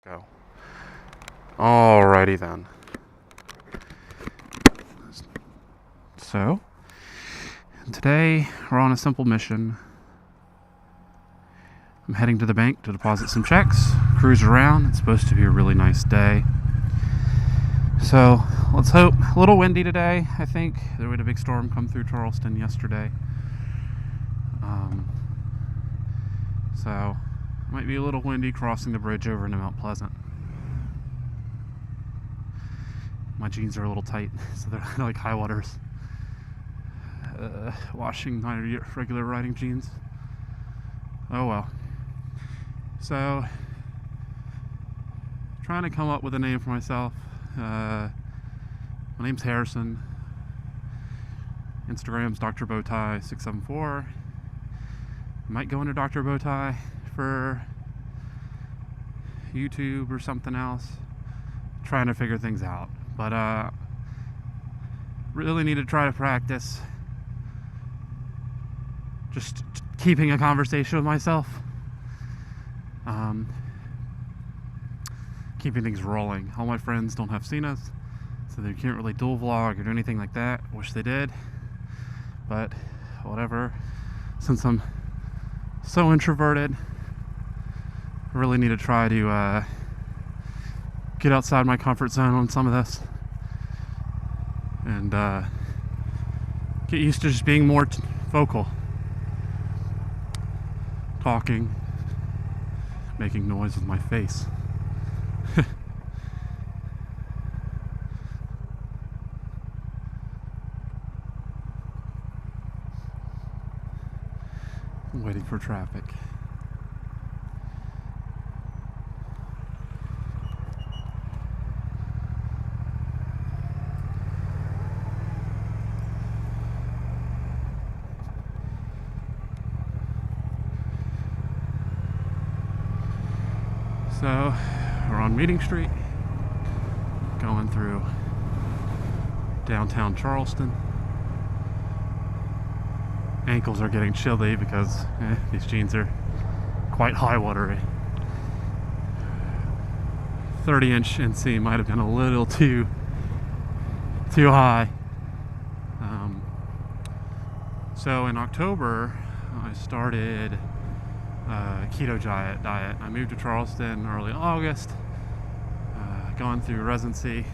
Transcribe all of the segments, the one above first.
Go. Alrighty then. So, today we're on a simple mission. I'm heading to the bank to deposit some checks, cruise around. It's supposed to be a really nice day. So, let's hope. A little windy today, I think. There was a big storm come through Charleston yesterday. So, might be a little windy crossing the bridge over into Mount Pleasant. My jeans are a little tight, so they're like high waters. Washing my regular riding jeans. Oh well. So, trying to come up with a name for myself. My name's Harrison. Instagram's Dr. Bowtie 674. Might go into Dr. Bowtie for YouTube or something else. Trying to figure things out. But really need to try to practice just keeping a conversation with myself. Keeping things rolling. All my friends don't have Cenas, so they can't really dual vlog or do anything like that. Wish they did, but whatever. Since I'm so introverted, I really need to try to get outside my comfort zone on some of this and get used to just being more vocal, talking, making noise with my face. I'm waiting for traffic. So, we're on Meeting Street, going through downtown Charleston. Ankles are getting chilly because these jeans are quite high watery. 30-inch NC might have been a little too high. So in October, I started keto diet. I moved to Charleston early August, going through residency,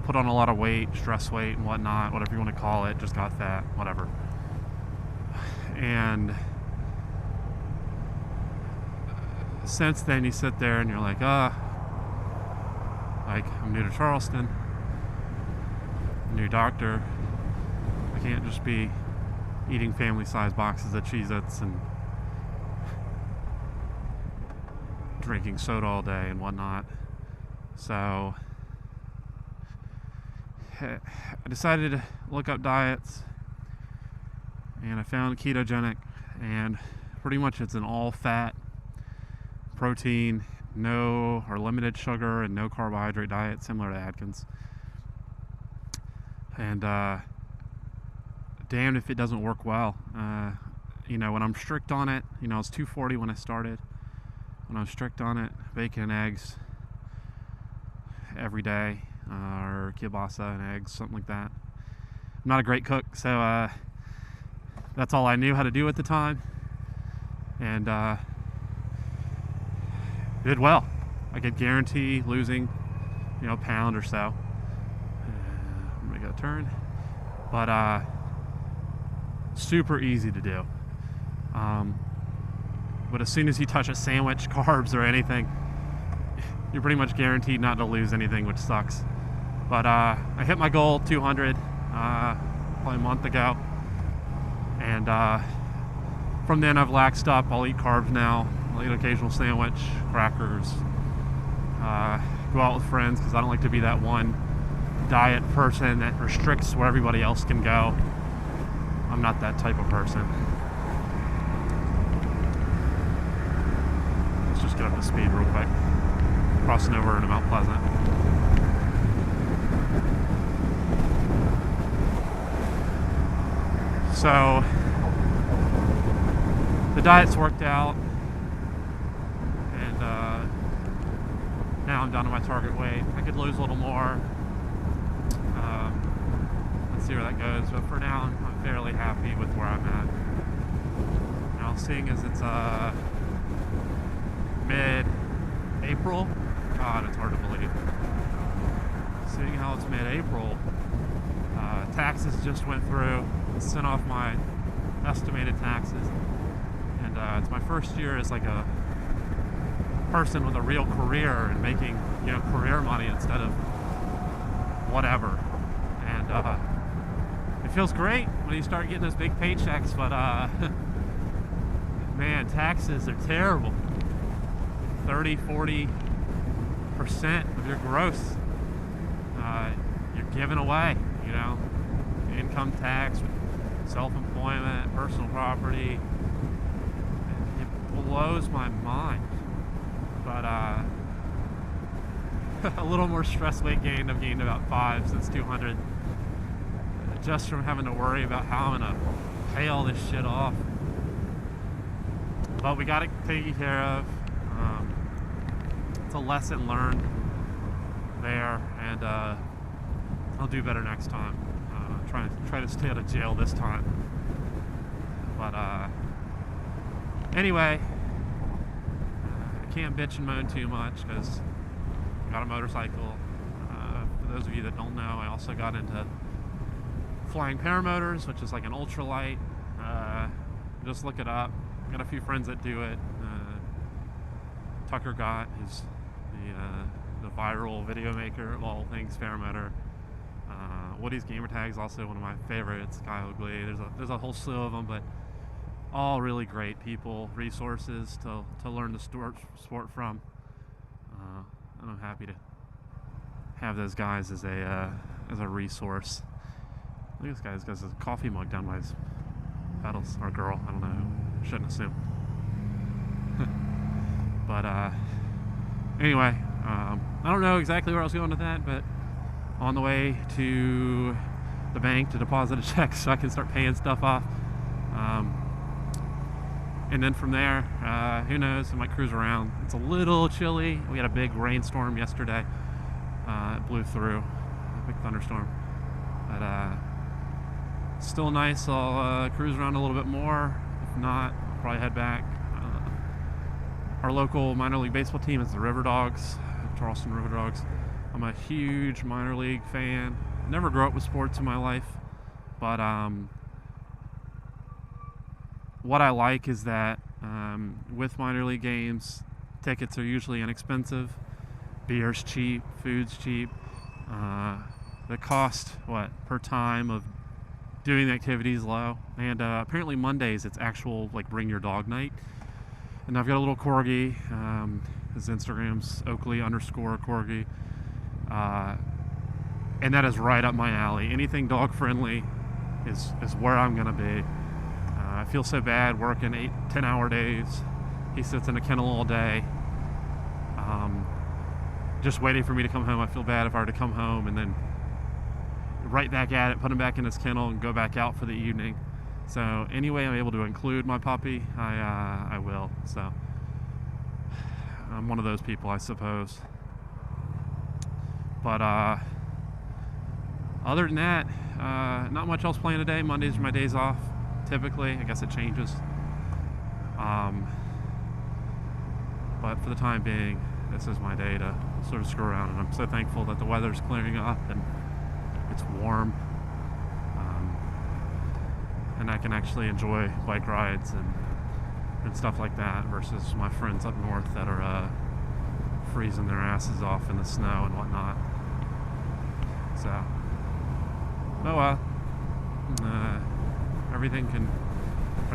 put on a lot of weight, stress weight and whatnot, whatever you want to call it, just got fat, whatever. And since then you sit there and you're like, I'm new to Charleston, new doctor, I can't just be eating family-sized boxes of Cheez-Its and drinking soda all day and whatnot. So I decided to look up diets, and I found ketogenic, and pretty much it's an all-fat, protein, no or limited sugar and no carbohydrate diet, similar to Atkins. And damned if it doesn't work well. When I'm strict on it, I was 240 when I started. When I'm strict on it, bacon and eggs every day, or kielbasa and eggs, something like that. I'm not a great cook, so that's all I knew how to do at the time, and did well. I could guarantee losing, a pound or so. Make a turn, but super easy to do. But as soon as you touch a sandwich, carbs, or anything, you're pretty much guaranteed not to lose anything, which sucks. But I hit my goal, 200, probably a month ago. And from then I've laxed up. I'll eat carbs now. I'll eat an occasional sandwich, crackers. Go out with friends, because I don't like to be that one diet person that restricts where everybody else can go. I'm not that type of person. Let's just get up to speed real quick. Crossing over into Mount Pleasant. So the diet's worked out, and now I'm down to my target weight. I could lose a little more. Let's see where that goes. But for now, I'm fairly happy with where I'm at. Now, seeing as it's mid-April, God, it's hard to believe. Seeing how it's mid-April, taxes just went through, sent off my estimated taxes, and it's my first year as like a person with a real career and making, you know, career money instead of whatever. And it feels great when you start getting those big paychecks, but man, taxes are terrible. 30-40% of your gross you're giving away, you know. Income tax, self-employment, personal property. It blows my mind. But a little more stress weight gained. I've gained about 5 since 200, just from having to worry about how I'm gonna pay all this shit off. But we got it taken care of. It's a lesson learned there, and I'll do better next time. Try to stay out of jail this time. But anyway, I can't bitch and moan too much because I got a motorcycle. For those of you that don't know, I also got into flying paramotors, which is like an ultralight. Just look it up. Got a few friends that do it. Tucker Gott is the viral video maker of all things paramotor. Woody's Gamertag is also one of my favorites. Guy Oakley. There's a whole slew of them, but all really great people, resources to learn the sport from. And I'm happy to have those guys as a resource. Look at this guy. This guy's a coffee mug down by his pedals, or girl. I don't know. Shouldn't assume. But anyway, I don't know exactly where I was going with that, but on the way to the bank to deposit a check so I can start paying stuff off. And then from there, who knows, I might cruise around. It's a little chilly. We had a big rainstorm yesterday. It blew through, a big thunderstorm. But still nice. I'll cruise around a little bit more. If not, I'll probably head back. Our local minor league baseball team is the River Dogs, Charleston River Dogs. I'm a huge minor league fan. Never grew up with sports in my life, but what I like is that with minor league games, tickets are usually inexpensive, beer's cheap, food's cheap. The cost, per time of doing the activity is low, and apparently Mondays it's actual like bring your dog night. And I've got a little corgi. His Instagram's Oakley_corgi. And that is right up my alley. Anything dog friendly is where I'm gonna be. I feel so bad working 8-10 hour days. He sits in a kennel all day, just waiting for me to come home. I feel bad if I were to come home and then right back at it, put him back in his kennel and go back out for the evening. So any way I'm able to include my puppy, I will. So I'm one of those people, I suppose. But other than that, not much else planned today. Mondays are my days off, typically. I guess it changes. But for the time being, this is my day to sort of screw around, and I'm so thankful that the weather's clearing up and it's warm. And I can actually enjoy bike rides and stuff like that versus my friends up north that are freezing their asses off in the snow and whatnot. So,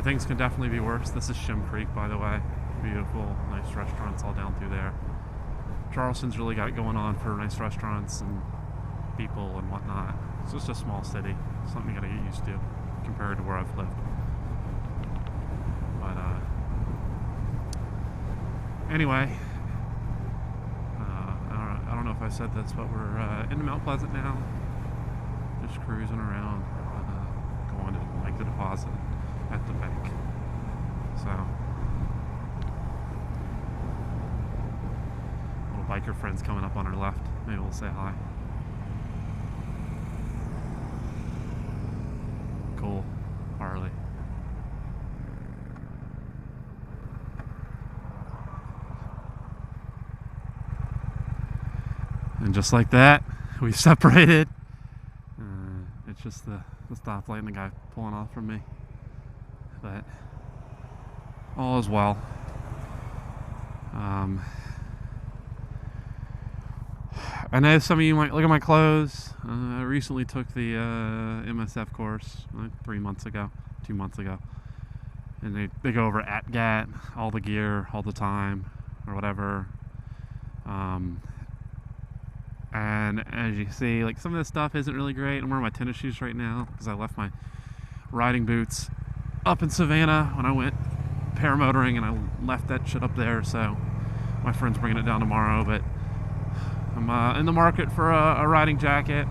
things can definitely be worse. This is Shim Creek, by the way. Beautiful, nice restaurants all down through there. Charleston's really got it going on for nice restaurants and people and whatnot. It's just a small city, something you gotta get used to compared to where I've lived. But anyway, I don't know if I said this, but we're into Mount Pleasant now, just cruising around, going to make the deposit at the bank. So, little biker friends coming up on our left. Maybe we'll say hi. Cool. Harley. And just like that, we separated. It's just the stoplight and the guy pulling off from me. But all is well. I know some of you might look at my clothes. I recently took the MSF course like 2 months ago. And they go over ATGAT, all the gear, all the time, or whatever. And as you see, like, some of this stuff isn't really great. I'm wearing my tennis shoes right now because I left my riding boots up in Savannah when I went paramotoring, and I left that shit up there, so my friend's bringing it down tomorrow. But I'm in the market for a riding jacket,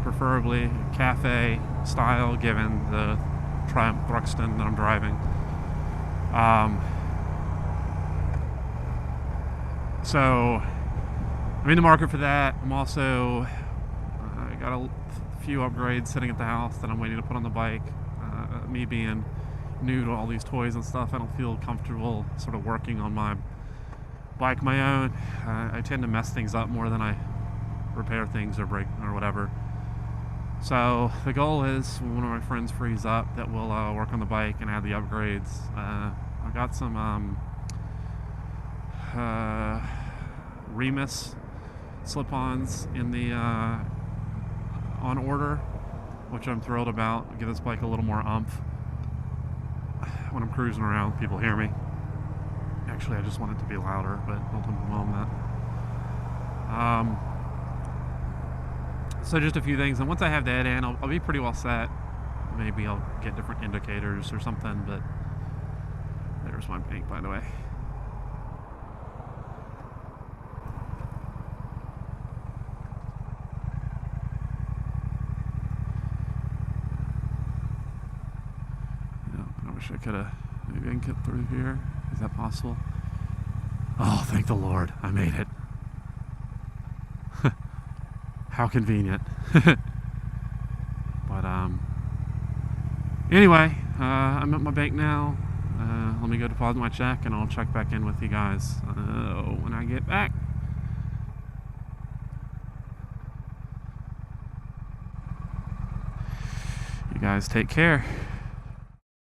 preferably cafe style, given the Triumph Thruxton that I'm driving. So I'm in the market for that. I'm also I got a few upgrades sitting at the house that I'm waiting to put on the bike. Me being new to all these toys and stuff, I don't feel comfortable sort of working on my bike my own. I tend to mess things up more than I repair things or break or whatever. So the goal is, when one of my friends frees up, that we'll work on the bike and add the upgrades. I've got some Remus slip-ons in the on order, which I'm thrilled about. Give this bike a little more oomph when I'm cruising around. People hear me. Actually, I just want it to be louder, but don't overwhelm that. So just a few things, and once I have that in, I'll be pretty well set. Maybe I'll get different indicators or something, but there's my bank, by the way. I wish I could have, maybe I can get through here. Is that possible? Oh, thank the Lord, I made it. How convenient. But anyway, I'm at my bank now. Let me go deposit my check, and I'll check back in with you guys when I get back. You guys take care.